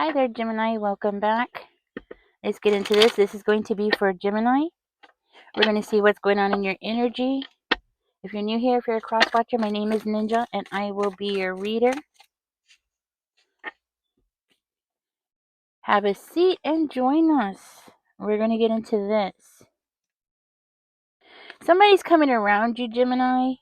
Hi there, Gemini. Welcome back. Let's get into this. This is going to be for Gemini. We're going to see what's going on in your energy. If you're new here, if you're a cross watcher, my name is Ninja and I will be your reader. Have a seat and join us. We're going to get into this. Somebody's coming around you, Gemini,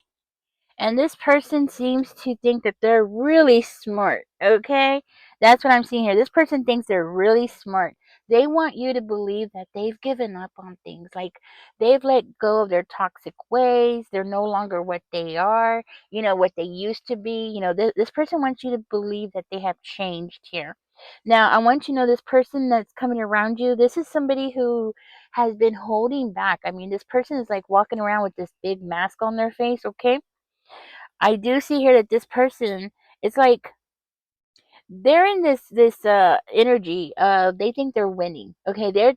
and this person seems to think that they're really smart, okay? That's what I'm seeing here. This person thinks they're really smart. They want you to believe that they've given up on things. Like they've let go of their toxic ways. They're no longer what they are, what they used to be. This person wants you to believe that they have changed here. Now, I want you to know this person that's coming around you, this is somebody who has been holding back. I mean, this person is like walking around with this big mask on their face, okay? I do see here that this person, it's like they're in this energy. They think they're winning. Okay, they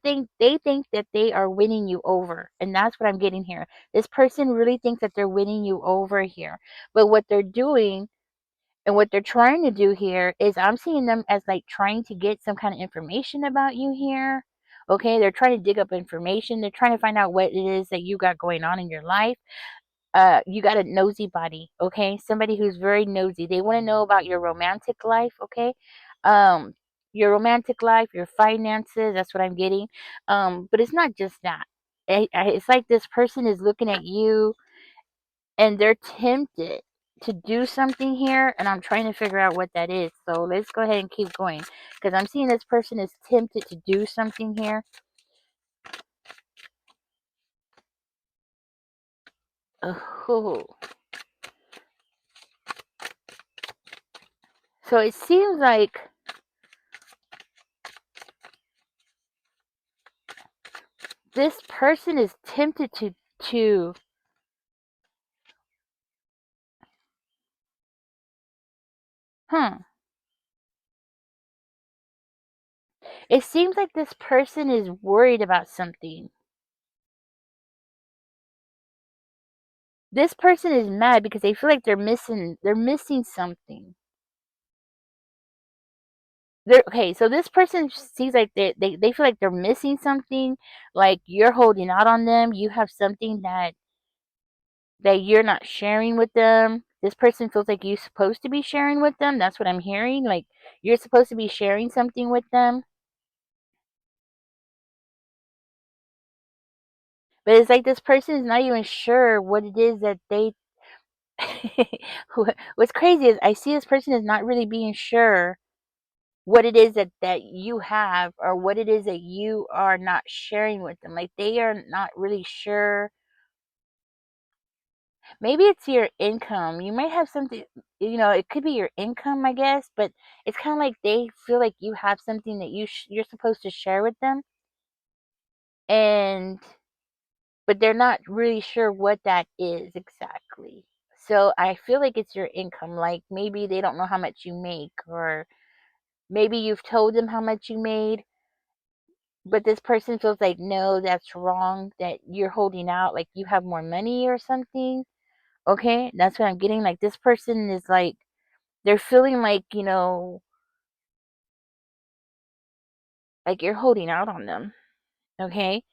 think that they are winning you over, and that's what I'm getting here. This person really thinks that they're winning you over here, but what they're doing and what they're trying to do here is I'm seeing them as like trying to get some kind of information about you here. Okay, they're trying to dig up information. They're trying to find out what it is that you got going on in your life. You got a nosy body, okay? Somebody who's very nosy. They want to know about your romantic life, okay? Um, your romantic life, your finances, that's what I'm getting. But it's not just that. It's like this person is looking at you and they're tempted to do something here, and I'm trying to figure out what that is. So let's go ahead and keep going because I'm seeing this person is tempted to do something here. Oh. So it seems like this person is tempted to huh. It seems like this person is worried about something. This person is mad because they feel like they're missing something. Okay, so this person sees like they feel like they're missing something, like you're holding out on them, you have something that you're not sharing with them. This person feels like you're supposed to be sharing with them. That's what I'm hearing. Like you're supposed to be sharing something with them. But it's like this person is not even sure what it is that they what's crazy is I see this person is not really being sure what it is that you have or what it is that you are not sharing with them. Like they are not really sure. Maybe it's your income. You might have something, it could be your income, I guess, but it's kind of like they feel like you have something that you're supposed to share with them, and but they're not really sure what that is exactly. So I feel like it's your income. Like maybe they don't know how much you make, or maybe you've told them how much you made, but this person feels like, no, that's wrong, that you're holding out, like you have more money or something. Okay, that's what I'm getting. Like this person is like, they're feeling like you're holding out on them. Okay,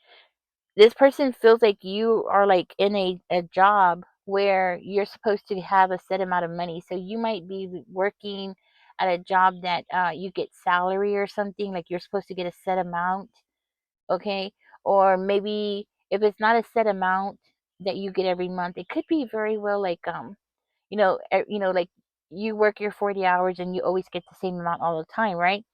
this person feels like you are like in a job where you're supposed to have a set amount of money. So you might be working at a job that you get salary or something, like you're supposed to get a set amount, okay? Or maybe if it's not a set amount that you get every month, it could be very well like like you work your 40 hours and you always get the same amount all the time, right?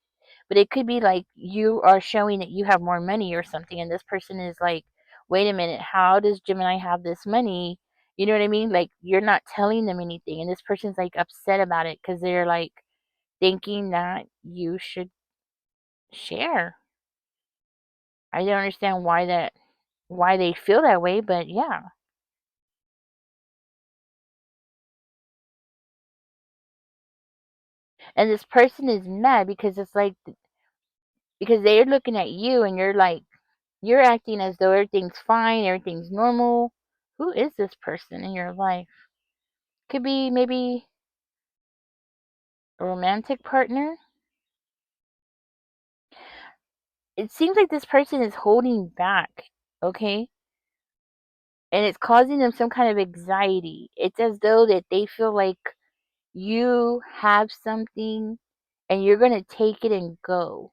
But it could be like you are showing that you have more money or something, and this person is like, wait a minute, how does Gemini have this money? You know what I mean? Like you're not telling them anything, and this person's like upset about it because they're like thinking that you should share. I don't understand why they feel that way, but yeah. And this person is mad because it's like because they're looking at you and you're like you're acting as though everything's fine, everything's normal. Who is this person in your life? Could be maybe a romantic partner. it seems like this person is holding back, okay? And it's causing them some kind of anxiety. It's as though that they feel like you have something and you're going to take it and go,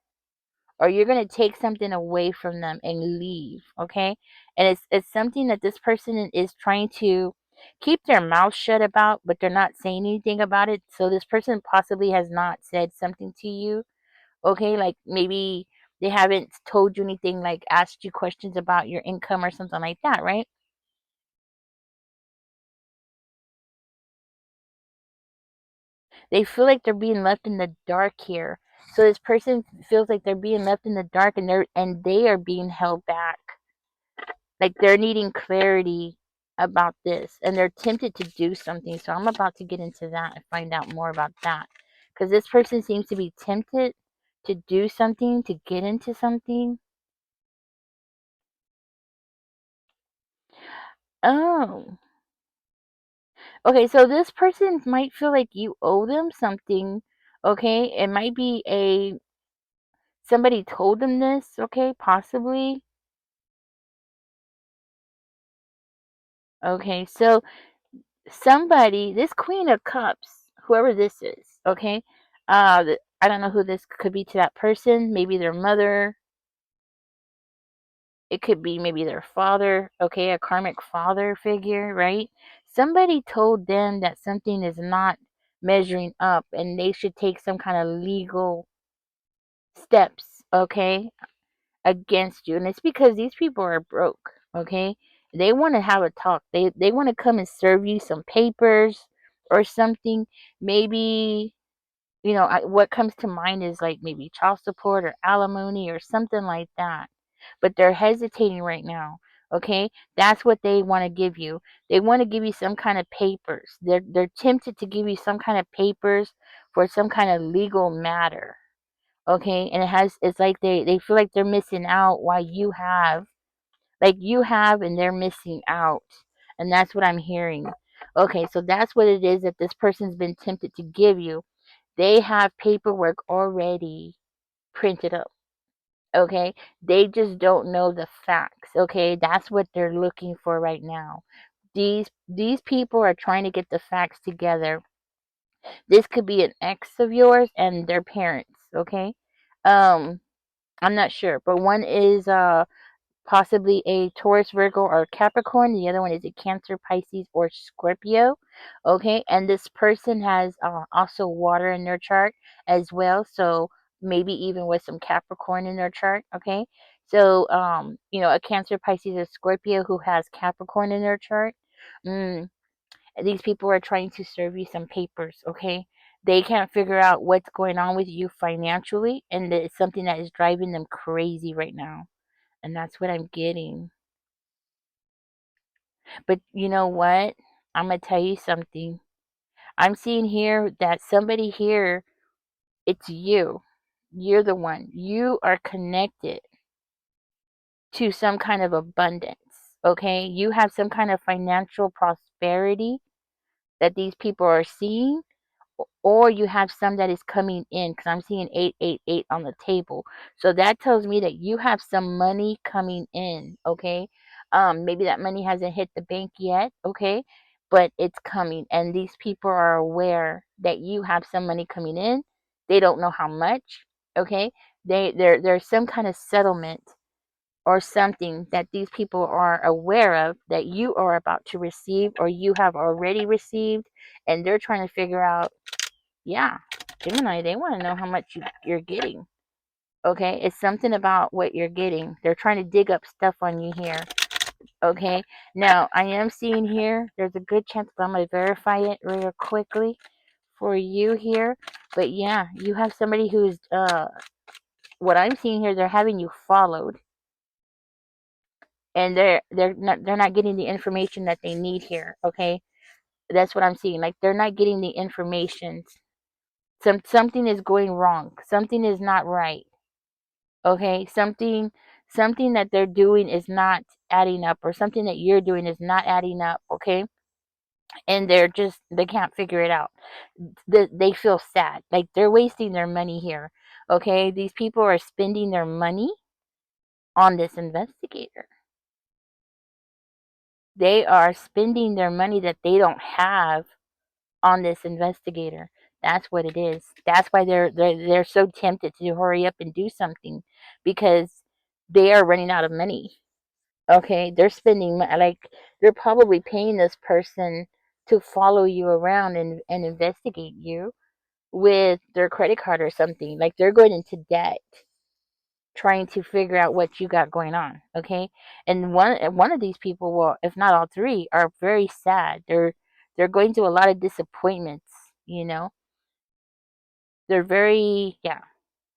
or you're going to take something away from them and leave, okay? And it's something that this person is trying to keep their mouth shut about, but they're not saying anything about it. So this person possibly has not said something to you, okay? Like maybe they haven't told you anything, like asked you questions about your income or something like that, right? They feel like they're being left in the dark here. So this person feels like they're being left in the dark, and they are being held back. Like they're needing clarity about this, and they're tempted to do something. So I'm about to get into that and find out more about that. Because this person seems to be tempted to do something, to get into something. Oh. Okay, so this person might feel like you owe them something. Okay, it might be a somebody told them this, okay, possibly. Okay, so somebody, this Queen of Cups, whoever this is, okay, I don't know who this could be to that person. Maybe their mother. It could be maybe their father, okay, a karmic father figure, right? Somebody told them that something is not measuring up and they should take some kind of legal steps, okay, against you. And it's because these people are broke, okay? They want to have a talk. They want to come and serve you some papers or something. Maybe, what comes to mind is like maybe child support or alimony or something like that. But they're hesitating right now. Okay? That's what they want to give you. They want to give you some kind of papers. They're tempted to give you some kind of papers for some kind of legal matter. Okay? And it's like they feel like they're missing out while you have and they're missing out. And that's what I'm hearing. Okay, so that's what it is that this person's been tempted to give you. They have paperwork already printed up. Okay, they just don't know the facts. Okay, that's what they're looking for right now. These people are trying to get the facts together. This could be an ex of yours and their parents. Okay, um I'm not sure, but one is possibly a Taurus, Virgo, or Capricorn. The other one is a Cancer, Pisces, or Scorpio. Okay, and this person has also water in their chart as well. So maybe even with some Capricorn in their chart. Okay, so a Cancer, Pisces, or Scorpio who has Capricorn in their chart. Mm, these people are trying to serve you some papers. Okay, they can't figure out what's going on with you financially, and it's something that is driving them crazy right now, and that's what I'm getting. But you know what? I'm going to tell you something. I'm seeing here that somebody here, it's you. You're the one. You are connected to some kind of abundance. Okay? You have some kind of financial prosperity that these people are seeing, or you have some that is coming in, because I'm seeing 888 on the table. So that tells me that you have some money coming in. Okay, maybe that money hasn't hit the bank yet. Okay, but it's coming, and these people are aware that you have some money coming in. They don't know how much. Okay, there's some kind of settlement or something that these people are aware of that you are about to receive, or you have already received, and they're trying to figure out, yeah, Gemini, they want to know how much you're getting. Okay, it's something about what you're getting. They're trying to dig up stuff on you here. Okay, now I am seeing here, there's a good chance that I'm going to verify it real quickly for you here. But yeah, you have somebody who's, what I'm seeing here, they're having you followed. And they're not getting the information that they need here. Okay, that's what I'm seeing. Like they're not getting the information. Something is going wrong. Something is not right. Okay, something that they're doing is not adding up, or something that you're doing is not adding up. Okay, and they can't figure it out. They feel sad, like they're wasting their money here. Okay, these people are spending their money. on this investigator. They are spending their money that they don't have on this investigator. That's what it is. That's why they're so tempted to hurry up and do something, because they are running out of money. Okay, they're spending like they're probably paying this person to follow you around and investigate you with their credit card or something. Like they're going into debt trying to figure out what you got going on. Okay, and one of these people, well, if not all three, are very sad. They're going through a lot of disappointments. You know, they're very, yeah,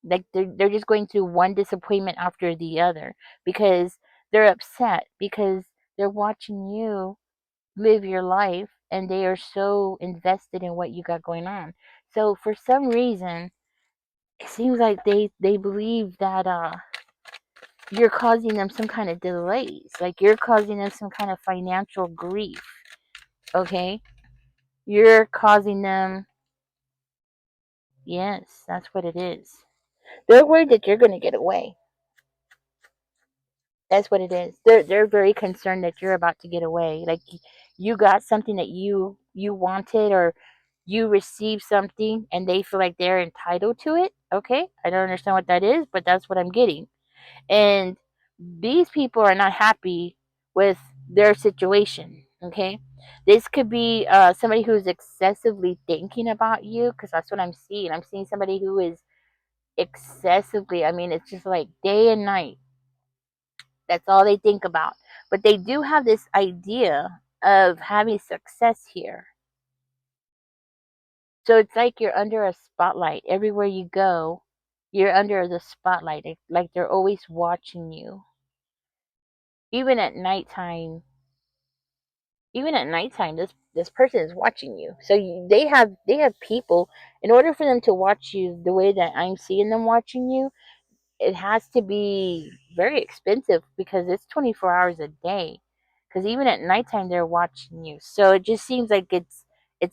like they're just going through one disappointment after the other, because they're upset because they're watching you live your life and they are so invested in what you got going on. So for some reason, it seems like they believe that you're causing them some kind of delays, like you're causing them some kind of financial grief. Okay, you're causing them, yes, that's what it is. They're worried that you're going to get away. That's what it is. They're very concerned that you're about to get away. Like you got something that you wanted, or you received something and they feel like they're entitled to it. Okay? I don't understand what that is, but that's what I'm getting. And these people are not happy with their situation. Okay? This could be somebody who's excessively thinking about you, because that's what I'm seeing. I'm seeing somebody who is excessively, I mean, it's just like day and night, that's all they think about. But they do have this idea of having success here. So it's like you're under a spotlight. Everywhere you go, you're under the spotlight. Like they're always watching you. Even at nighttime, this person is watching you. So they have people. In order for them to watch you the way that I'm seeing them watching you, it has to be very expensive, because it's 24 hours a day. Because even at nighttime, they're watching you. So it just seems like it's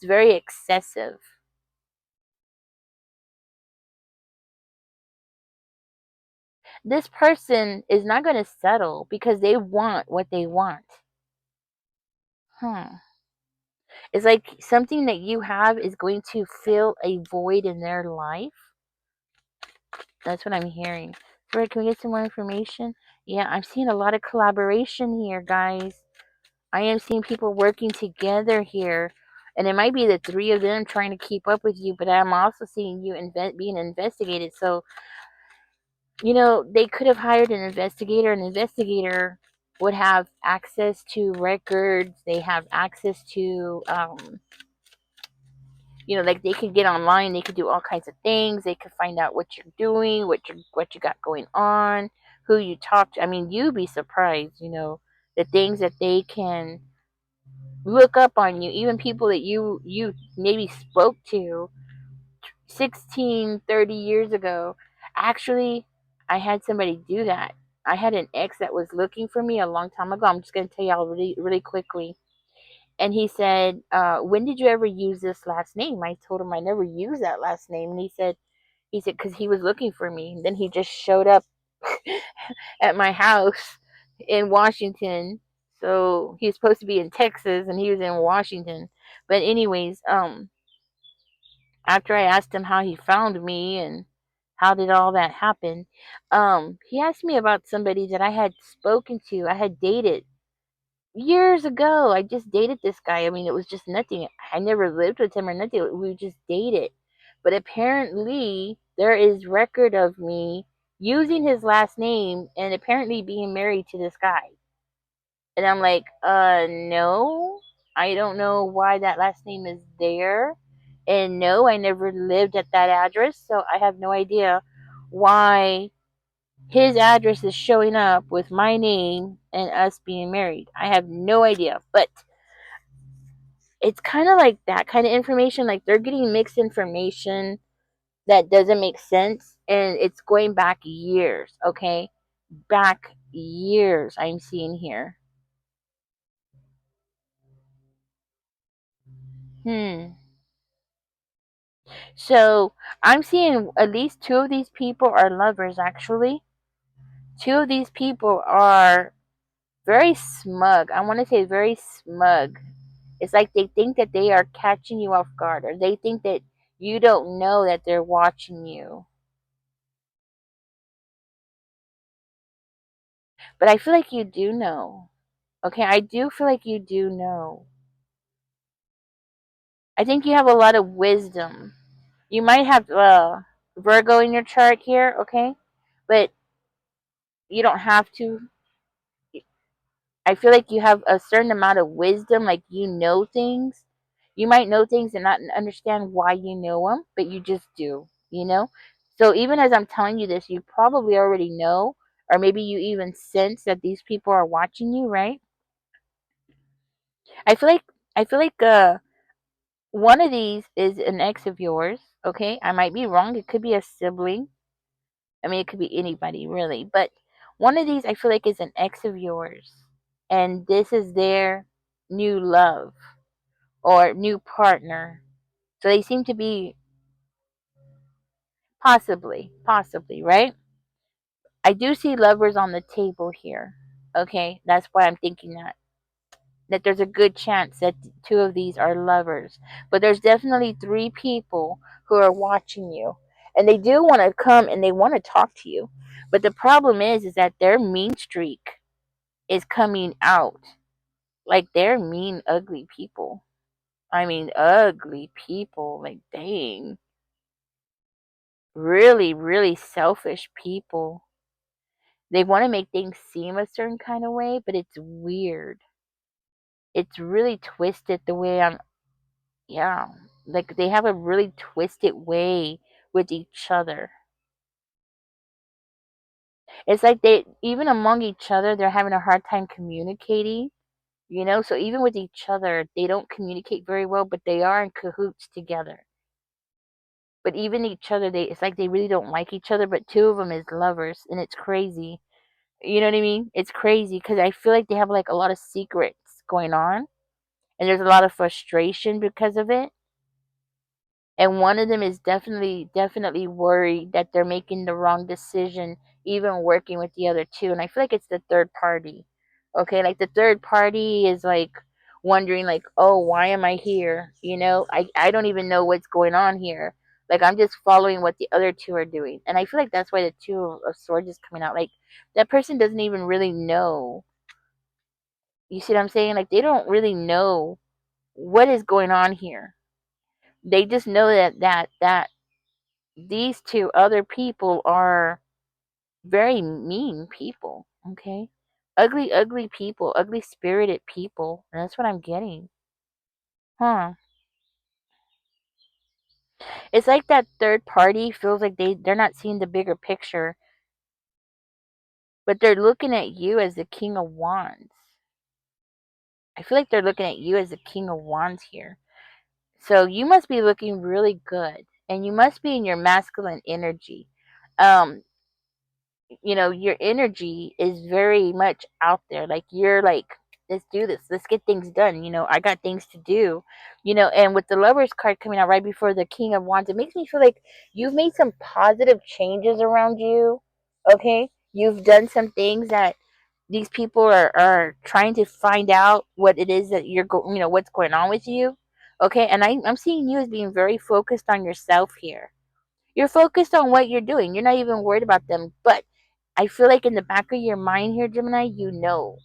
very excessive. This person is not going to settle because they want what they want. Huh. It's like something that you have is going to fill a void in their life. That's what I'm hearing. Right, can we get some more information? Yeah, I'm seeing a lot of collaboration here, guys. I am seeing people working together here. And it might be the three of them trying to keep up with you, but I'm also seeing you being investigated. So, they could have hired an investigator. An investigator would have access to records. They have access to, like they could get online. They could do all kinds of things. They could find out what you're doing, what you got going on, who you talk to. I mean, you'd be surprised, the things that they can look up on you, even people that you maybe spoke to 16, 30 years ago. Actually, I had somebody do that. I had an ex that was looking for me a long time ago. I'm just going to tell y'all really really quickly. And he said, when did you ever use this last name? I told him I never used that last name. And he said because he was looking for me. And then he just showed up at my house in Washington. So he's supposed to be in Texas and he was in Washington. But anyways, after I asked him how he found me and how did all that happen, he asked me about somebody that I had spoken to. I had dated years ago. I just dated this guy. I mean, it was just nothing. I never lived with him or nothing. We just dated. But apparently there is record of me using his last name and apparently being married to this guy. And I'm like, no, I don't know why that last name is there. And no, I never lived at that address, so I have no idea why his address is showing up with my name and us being married. I have no idea. But it's kind of like that kind of information. Like they're getting mixed information that doesn't make sense. And it's going back years, okay? Back years, I'm seeing here. Hmm. So I'm seeing at least two of these people are lovers, actually. two of these people are very smug. I want to say very smug. It's like they think that they are catching you off guard, or they think that you don't know that they're watching you. But I feel like you do know. Okay, I do feel like you do know. I think you have a lot of wisdom. You might have Virgo in your chart here, okay? But you don't have to. I feel like you have a certain amount of wisdom, like you know things. You might know things and not understand why you know them, but you just do, you know? So even as I'm telling you this, you probably already know, or maybe you even sense that these people are watching you, right? I feel like I feel like one of these is an ex of yours, okay? I might be wrong. It could be a sibling. I mean, it could be anybody, really. But one of these I feel like is an ex of yours. And this is their new love or new partner. So they seem to be possibly, right? I do see lovers on the table here. Okay, that's why I'm thinking that there's a good chance that two of these are lovers. But there's definitely three people who are watching you. And they do want to come and they want to talk to you. But the problem is that their mean streak is coming out. Like they're mean, ugly people. I mean, ugly people. Like, dang. Really, really selfish people. They want to make things seem a certain kind of way, but it's weird. It's really twisted the way yeah. Like they have a really twisted way with each other. It's like they, even among each other, they're having a hard time communicating, you know? So even with each other, they don't communicate very well, but they are in cahoots together. But even each other, it's like they really don't like each other, but two of them is lovers, and it's crazy. You know what I mean? It's crazy because I feel like they have like a lot of secrets going on, and there's a lot of frustration because of it. And one of them is definitely worried that they're making the wrong decision, even working with the other two. And I feel like it's the third party. Okay, like the third party is like wondering like, oh, why am I here? You know, I don't even know what's going on here. Like I'm just following what the other two are doing. And I feel like that's why the two of swords is coming out. Like that person doesn't even really know. You see what I'm saying? Like they don't really know what is going on here. They just know that these two other people are very mean people, okay? Ugly people, ugly spirited people. And that's what I'm getting. Huh. It's like that third party feels like they're not seeing the bigger picture, but they're looking at you as the king of wands. I feel like they're looking at you as the king of wands here. So you must be looking really good and you must be in your masculine energy. Um you know, your energy is very much out there. Like you're like, let's do this. Let's get things done. You know, I got things to do. You know, and with the Lovers card coming out right before the King of Wands, it makes me feel like you've made some positive changes around you. Okay, you've done some things that these people are trying to find out what it is that you know, what's going on with you. Okay, and I'm seeing you as being very focused on yourself here. You're focused on what you're doing. You're not even worried about them. But I feel like in the back of your mind here, Gemini, you know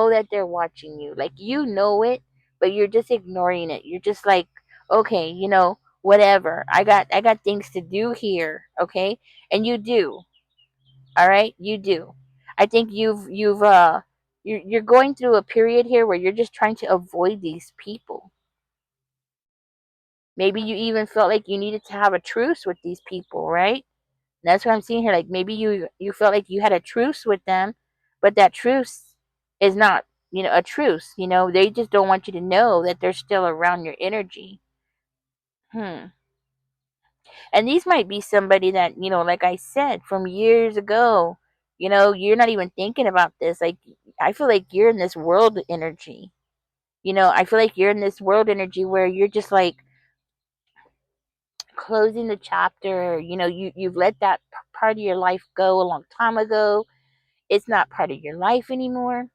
that they're watching you. Like you know it, but you're just ignoring it. You're just like, okay, you know, whatever. I got things to do here, okay? And you do. All right? You do. I think you're going through a period here where you're just trying to avoid these people. Maybe you even felt like you needed to have a truce with these people, right? That's what I'm seeing here. Like maybe you felt like you had a truce with them, but that truce is not, you know, a truce. You know, they just don't want you to know that they're still around your energy. Hmm. And these might be somebody that, you know, like I said, from years ago. You know, you're not even thinking about this. Like I feel like you're in this world energy. You know, I feel like you're in this world energy where you're just like closing the chapter. You've let that part of your life go a long time ago. It's not part of your life anymore.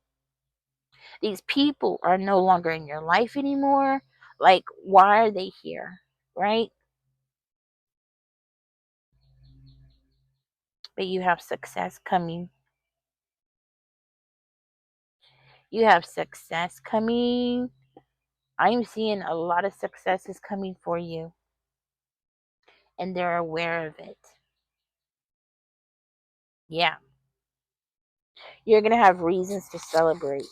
These people are no longer in your life anymore. Like, why are they here? Right? But you have success coming. You have success coming. I'm seeing a lot of successes coming for you, and they're aware of it. Yeah. You're going to have reasons to celebrate.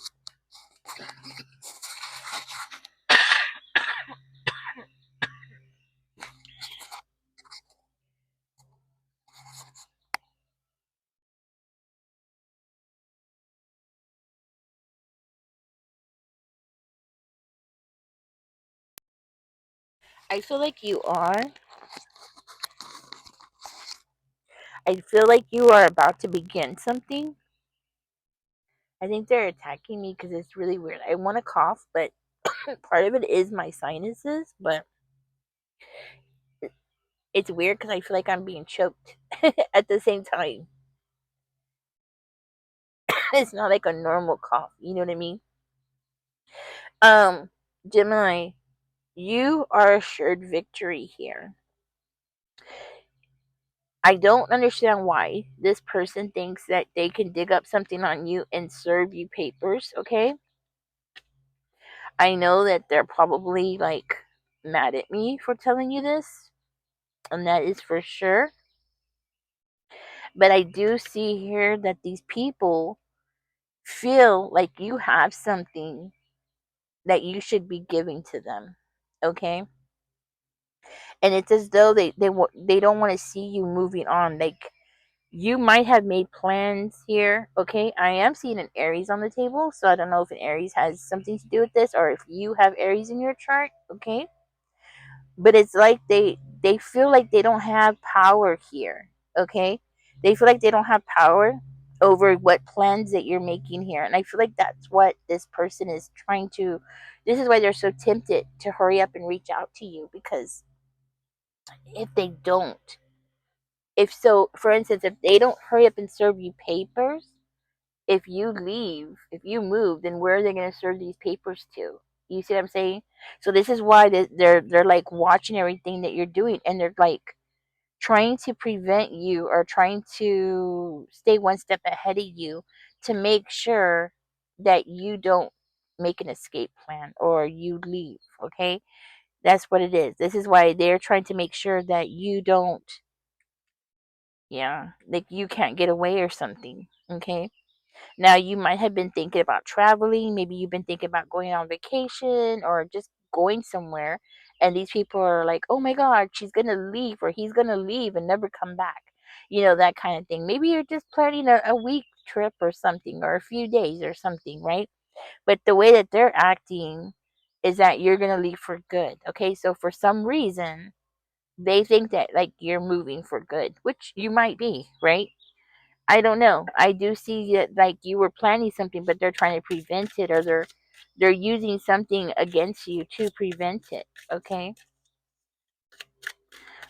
I feel like you are. I feel like you are about to begin something. I think they're attacking me because it's really weird. I want to cough, but part of it is my sinuses, but it's weird because I feel like I'm being choked at the same time. It's not like a normal cough. You know what I mean? Um, Gemini, you are assured victory here. I don't understand why this person thinks that they can dig up something on you and serve you papers, okay? I know that they're probably like mad at me for telling you this, and that is for sure. But I do see here that these people feel like you have something that you should be giving to them, okay? And it's as though they don't want to see you moving on. Like, you might have made plans here, okay? I am seeing an Aries on the table, so I don't know if an Aries has something to do with this, or if you have Aries in your chart, okay? But it's like they feel like they don't have power here, okay? They feel like they don't have power over what plans that you're making here, and I feel like that's what this person is trying to. This is why they're so tempted to hurry up and reach out to you, because if they don't, if so, for instance, if they don't hurry up and serve you papers, if you leave, if you move, then where are they going to serve these papers to? You see what I'm saying? So this is why they're like watching everything that you're doing, and they're like trying to prevent you, or trying to stay one step ahead of you, to make sure that you don't make an escape plan or you leave, okay? That's what it is. This is why they're trying to make sure that you don't, yeah, like you can't get away or something, okay? Now, you might have been thinking about traveling. Maybe you've been thinking about going on vacation or just going somewhere. And these people are like, oh my God, she's going to leave, or he's going to leave and never come back. That kind of thing. Maybe you're just planning a week trip or something, or a few days or something, right? But the way that they're acting is that you're going to leave for good. Okay. So for some reason, they think that like you're moving for good, which you might be, right? I don't know. I do see that like you were planning something, but they're trying to prevent it, or they're using something against you to prevent it. Okay.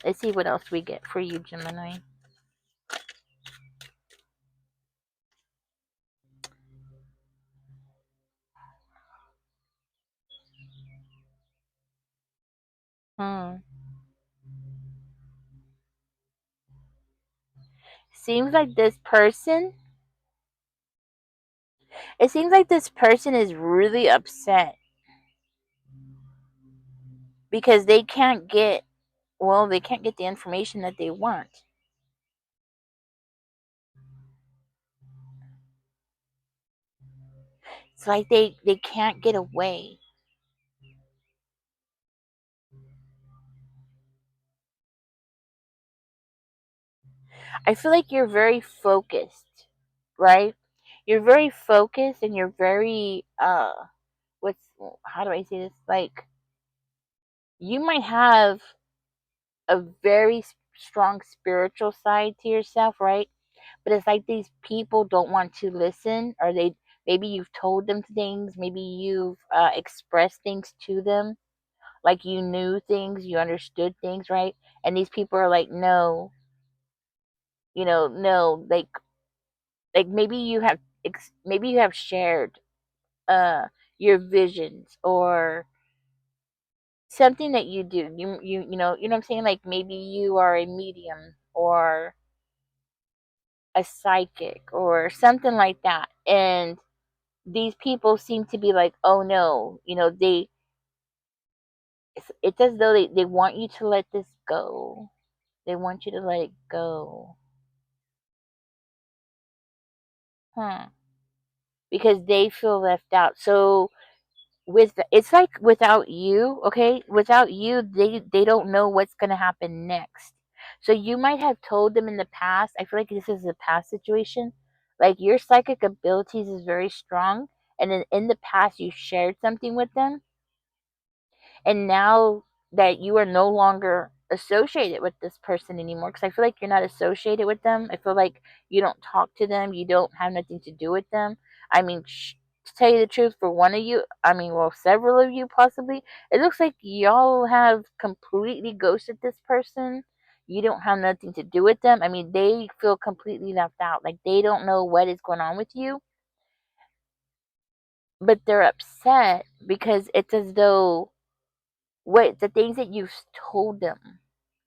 Let's see what else we get for you, Gemini. Hmm. Seems like this person. It seems like this person is really upset because they can't get. Well, they can't get the information that they want. It's like they can't get away. I feel like you're very focused, right? You're very focused, and you're very what's how do I say this? Like, you might have a very strong spiritual side to yourself, right? But it's like these people don't want to listen, or they maybe you've told them things, maybe you've expressed things to them, like you knew things, you understood things, right? And these people are like, no, no, like maybe you have maybe you have shared uh your visions or something that you do. You know what I'm saying? Like maybe you are a medium or a psychic or something like that. And these people seem to be like, oh no, it's as though they want you to let this go. They want you to let it go. Huh. Because they feel left out. So it's like without you, okay? Without you, they don't know what's going to happen next. So you might have told them in the past. I feel like this is a past situation. Like your psychic abilities is very strong, and in the past you shared something with them, and now that you are no longer associated with this person anymore, because I feel like you're not associated with them. I feel like you don't talk to them, you don't have nothing to do with them. I mean, to tell you the truth, for one of you, I mean, well, several of you possibly, it looks like y'all have completely ghosted this person. You don't have nothing to do with them. I mean, they feel completely left out, like they don't know what is going on with you, but they're upset because it's as though what the things that you've told them,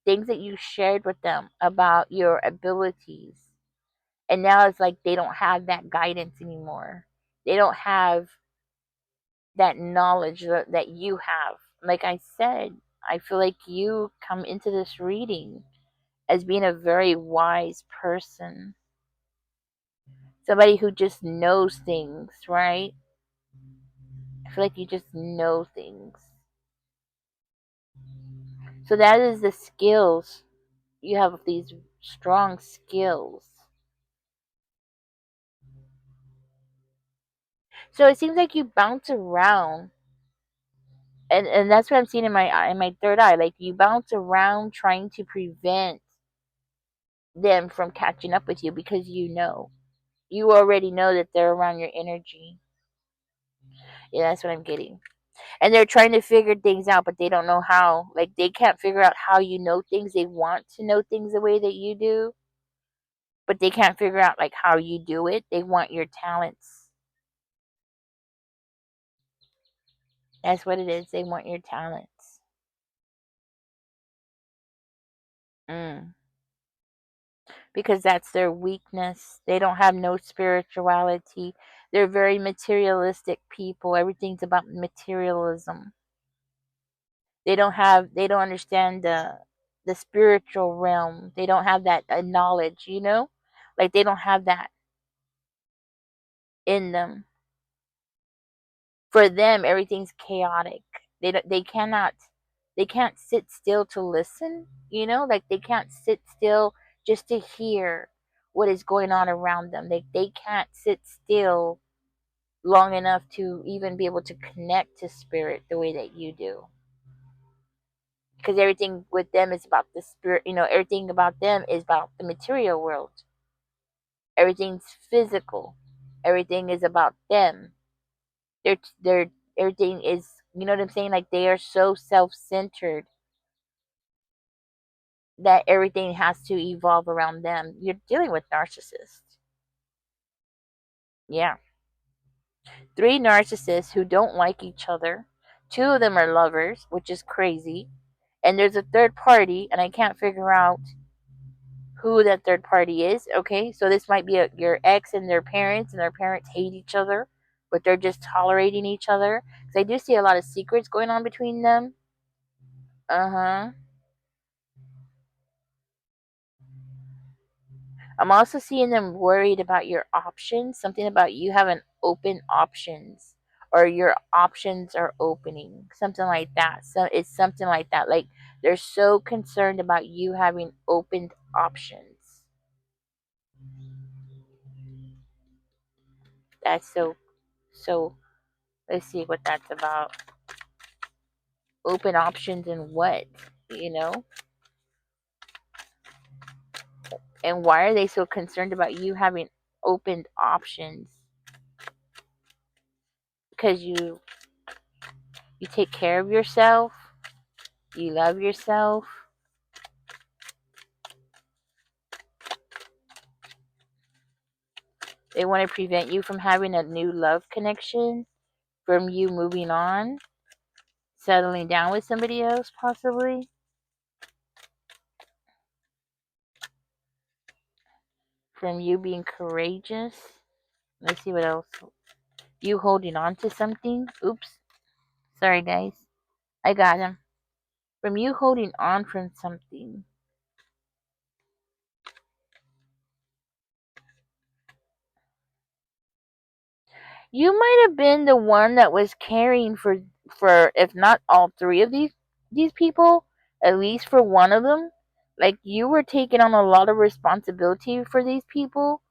things that you shared with them about your abilities, and now it's like they don't have that guidance anymore. They don't have that knowledge that you have. Like I said, I feel like you come into this reading as being a very wise person, somebody who just knows things, right? I feel like you just know things. So that is the skills. You have these strong skills. So it seems like you bounce around, and that's what I'm seeing in my third eye. Like you bounce around trying to prevent them from catching up with you because you already know that they're around your energy. Yeah, that's what I'm getting. And they're trying to figure things out, but they don't know how. Like they can't figure out how you know things. They want to know things the way that you do, but they can't figure out like how you do it. They want your talents. That's what it is. They want your talents. Mm. Because that's their weakness. They don't have no spirituality. They're very materialistic people. Everything's about materialism. They don't understand the spiritual realm. They don't have that knowledge. Like they don't have that in them. For them everything's chaotic. They can't sit still to listen. Like they can't sit still just to hear what is going on around them. They can't sit still long enough to even be able to connect to spirit the way that you do, because everything with them is about the spirit. Everything about them is about the material world. Everything's physical. Everything is about them. They're everything is, you know what I'm saying? Like they are so self-centered that everything has to evolve around them. You're dealing with narcissists. Yeah. 3 narcissists who don't like each other. 2 of them are lovers, which is crazy. And there's a third party, and I can't figure out who that third party is. Okay, so this might be your ex and their parents hate each other, but they're just tolerating each other. Because I do see a lot of secrets going on between them. Uh huh. I'm also seeing them worried about your options. Something about you having open options, or your options are opening. Something like that. So it's something like that. Like they're so concerned about you having opened options. That's so. Let's see what that's about. Open options in what? You know? And why are they so concerned about you having opened options? Because you take care of yourself. You love yourself. They want to prevent you from having a new love connection, from you moving on, settling down with somebody else, possibly. From you being courageous. Let's see what else. You holding on to something. Oops. Sorry, guys. I got him. From you holding on from something. You might have been the one that was caring for if not all three of these people, at least for one of them. Like you were taking on a lot of responsibility for these people,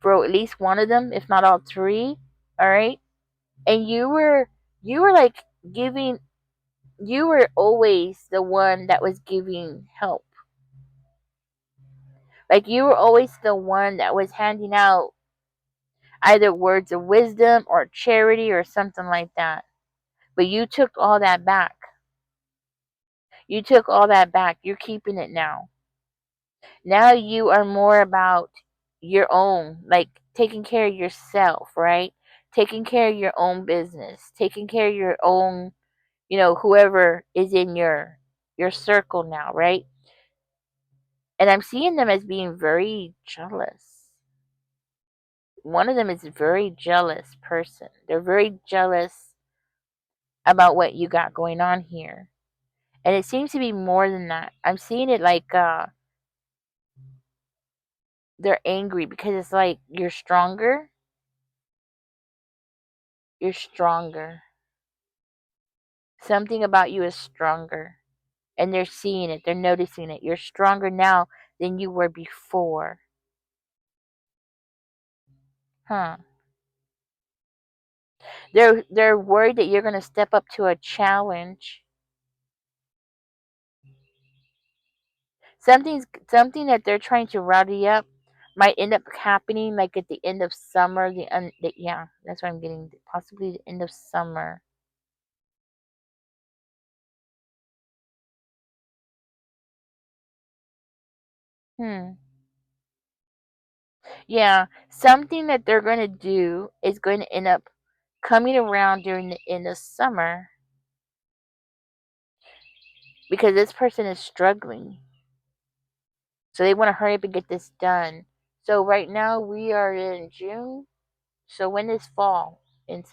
for at least one of them, if not all three. All right, and you were like giving. You were always the one that was giving help. Like you were always the one that was handing out either words of wisdom or charity or something like that. But you took all that back. You took all that back. You're keeping it now. Now you are more about your own, like taking care of yourself, right? Taking care of your own business, taking care of your own, whoever is in your circle now, right? And I'm seeing them as being very jealous. One of them is a very jealous person. They're very jealous about what you got going on here. And it seems to be more than that. I'm seeing it like they're angry because it's like you're stronger. You're stronger. Something about you is stronger. And they're seeing it. They're noticing it. You're stronger now than you were before. Huh. They're worried that you're gonna step up to a challenge. Something that they're trying to rowdy up might end up happening like at the end of summer. Yeah, that's what I'm getting. Possibly the end of summer. Hmm. Yeah, something that they're going to do is going to end up coming around during the end of summer because this person is struggling. So they want to hurry up and get this done. So right now we are in June. So when is fall?